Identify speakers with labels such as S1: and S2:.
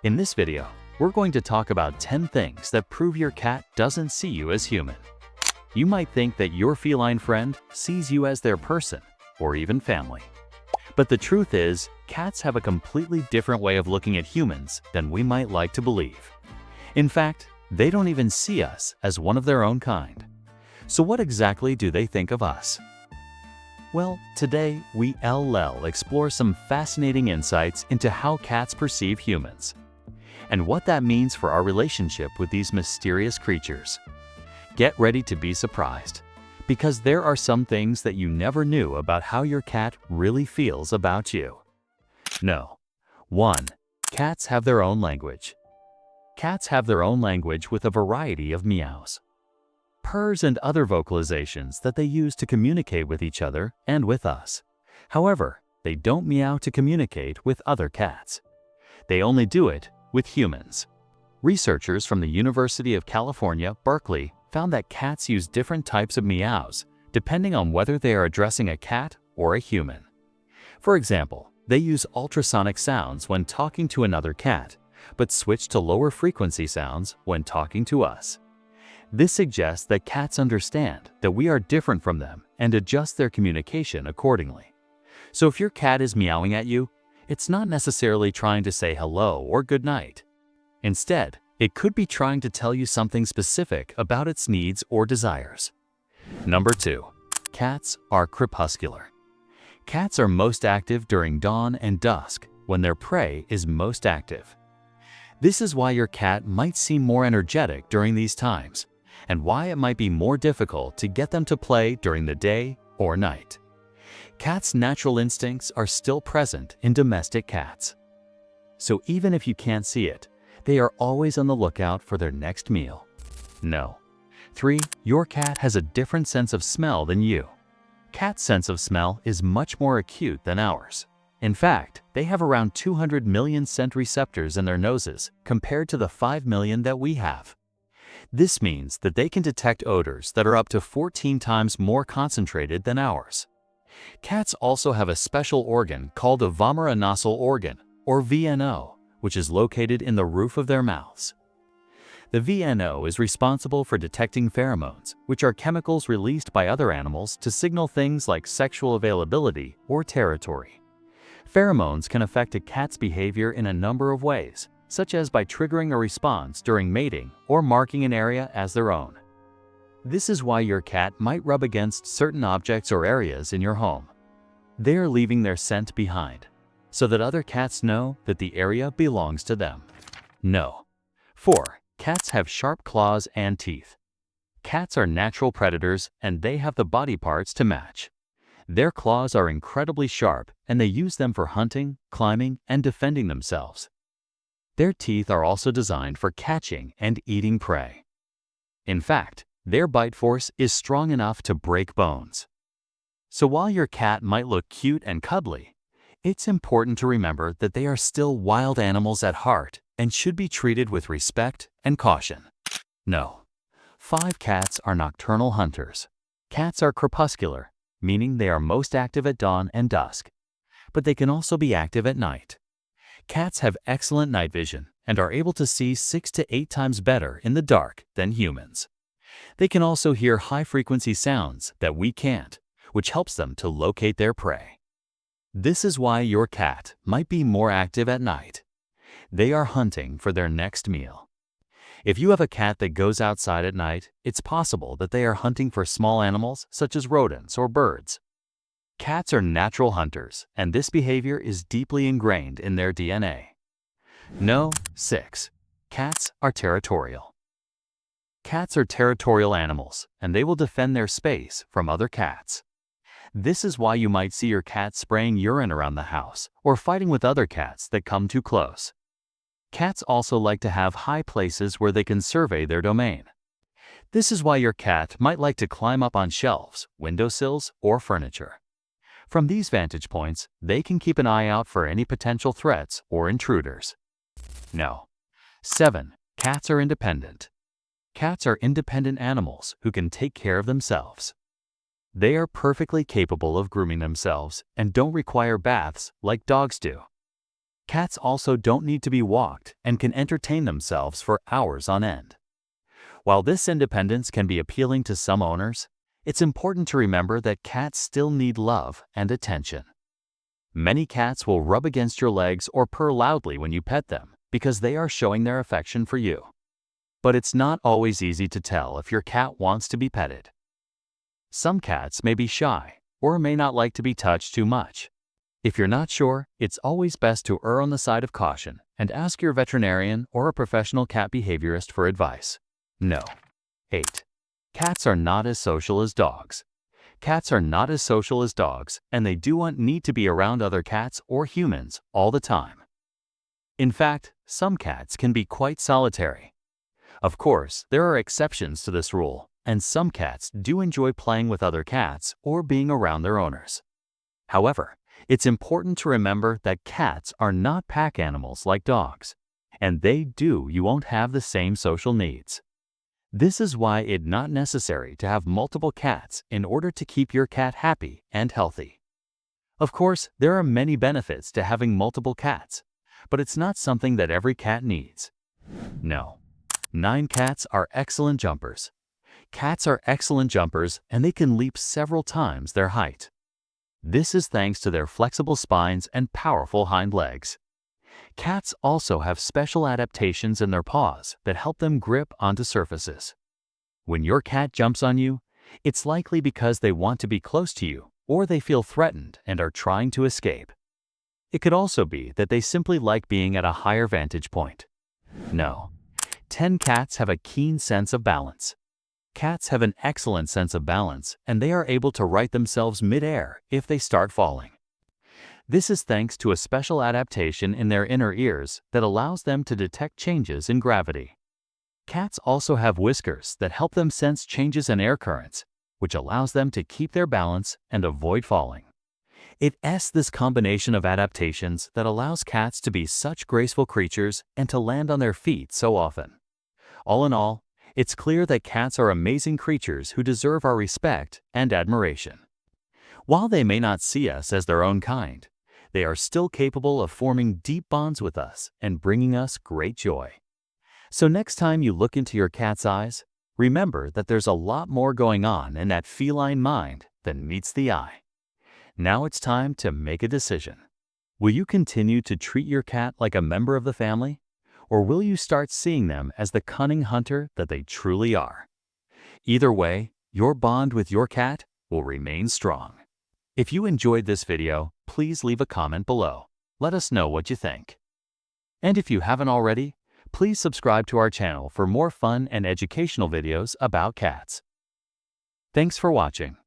S1: In this video, we're going to talk about 10 things that prove your cat doesn't see you as human. You might think that your feline friend sees you as their person or even family. But the truth is, cats have a completely different way of looking at humans than we might like to believe. In fact, they don't even see us as one of their own kind. So what exactly do they think of us? Well, today we'll explore some fascinating insights into how cats perceive humans, and what that means for our relationship with these mysterious creatures. Get ready to be surprised, because there are some things that you never knew about how your cat really feels about you. No. 1. Cats have their own language. Cats have their own language with a variety of meows, purrs, and other vocalizations that they use to communicate with each other and with us. However, they don't meow to communicate with other cats. They only do it with humans. Researchers from the University of California, Berkeley, found that cats use different types of meows depending on whether they are addressing a cat or a human. For example, they use ultrasonic sounds when talking to another cat, but switch to lower frequency sounds when talking to us. This suggests that cats understand that we are different from them and adjust their communication accordingly. So if your cat is meowing at you, it's not necessarily trying to say hello or good night. Instead, it could be trying to tell you something specific about its needs or desires. Number 2. Cats are crepuscular. Cats are most active during dawn and dusk, when their prey is most active. This is why your cat might seem more energetic during these times, and why it might be more difficult to get them to play during the day or night. Cats' natural instincts are still present in domestic cats. So even if you can't see it, they are always on the lookout for their next meal. No. 3. Your cat has a different sense of smell than you. Cats' sense of smell is much more acute than ours. In fact, they have around 200 million scent receptors in their noses compared to the 5 million that we have. This means that they can detect odors that are up to 14 times more concentrated than ours. Cats also have a special organ called the vomeronasal organ, or VNO, which is located in the roof of their mouths. The VNO is responsible for detecting pheromones, which are chemicals released by other animals to signal things like sexual availability or territory. Pheromones can affect a cat's behavior in a number of ways, such as by triggering a response during mating or marking an area as their own. This is why your cat might rub against certain objects or areas in your home. They are leaving their scent behind, so that other cats know that the area belongs to them. No. 4. Cats have sharp claws and teeth. Cats are natural predators, and they have the body parts to match. Their claws are incredibly sharp, and they use them for hunting, climbing, and defending themselves. Their teeth are also designed for catching and eating prey. In fact, their bite force is strong enough to break bones. So while your cat might look cute and cuddly, it's important to remember that they are still wild animals at heart and should be treated with respect and caution. No. 5. Cats are nocturnal hunters. Cats are crepuscular, meaning they are most active at dawn and dusk, but they can also be active at night. Cats have excellent night vision and are able to see 6 to 8 times better in the dark than humans. They can also hear high-frequency sounds that we can't, which helps them to locate their prey. This is why your cat might be more active at night. They are hunting for their next meal. If you have a cat that goes outside at night, it's possible that they are hunting for small animals such as rodents or birds. Cats are natural hunters, and this behavior is deeply ingrained in their DNA. No. 6. Cats are territorial. Cats are territorial animals, and they will defend their space from other cats. This is why you might see your cat spraying urine around the house or fighting with other cats that come too close. Cats also like to have high places where they can survey their domain. This is why your cat might like to climb up on shelves, windowsills, or furniture. From these vantage points, they can keep an eye out for any potential threats or intruders. No. 7. Cats are independent. Cats are independent animals who can take care of themselves. They are perfectly capable of grooming themselves and don't require baths like dogs do. Cats also don't need to be walked and can entertain themselves for hours on end. While this independence can be appealing to some owners, it's important to remember that cats still need love and attention. Many cats will rub against your legs or purr loudly when you pet them because they are showing their affection for you. But it's not always easy to tell if your cat wants to be petted. Some cats may be shy or may not like to be touched too much. If you're not sure, it's always best to err on the side of caution and ask your veterinarian or a professional cat behaviorist for advice. No. 8. Cats are not as social as dogs. Cats are not as social as dogs, and they don't need to be around other cats or humans all the time. In fact, some cats can be quite solitary. Of course, there are exceptions to this rule, and some cats do enjoy playing with other cats or being around their owners. However, it's important to remember that cats are not pack animals like dogs, and you won't have the same social needs. This is why it's not necessary to have multiple cats in order to keep your cat happy and healthy. Of course, there are many benefits to having multiple cats, but it's not something that every cat needs. No. 9. Cats are excellent jumpers. Cats are excellent jumpers and they can leap several times their height. This is thanks to their flexible spines and powerful hind legs. Cats also have special adaptations in their paws that help them grip onto surfaces. When your cat jumps on you, it's likely because they want to be close to you or they feel threatened and are trying to escape. It could also be that they simply like being at a higher vantage point. No. 10. Cats have a keen sense of balance. Cats have an excellent sense of balance and they are able to right themselves mid-air if they start falling. This is thanks to a special adaptation in their inner ears that allows them to detect changes in gravity. Cats also have whiskers that help them sense changes in air currents, which allows them to keep their balance and avoid falling. It's this combination of adaptations that allows cats to be such graceful creatures and to land on their feet so often. All in all, it's clear that cats are amazing creatures who deserve our respect and admiration. While they may not see us as their own kind, they are still capable of forming deep bonds with us and bringing us great joy. So next time you look into your cat's eyes, remember that there's a lot more going on in that feline mind than meets the eye. Now it's time to make a decision. Will you continue to treat your cat like a member of the family? Or will you start seeing them as the cunning hunter that they truly are? Either way, your bond with your cat will remain strong. If you enjoyed this video, please leave a comment below. Let us know what you think. And if you haven't already, please subscribe to our channel for more fun and educational videos about cats. Thanks for watching.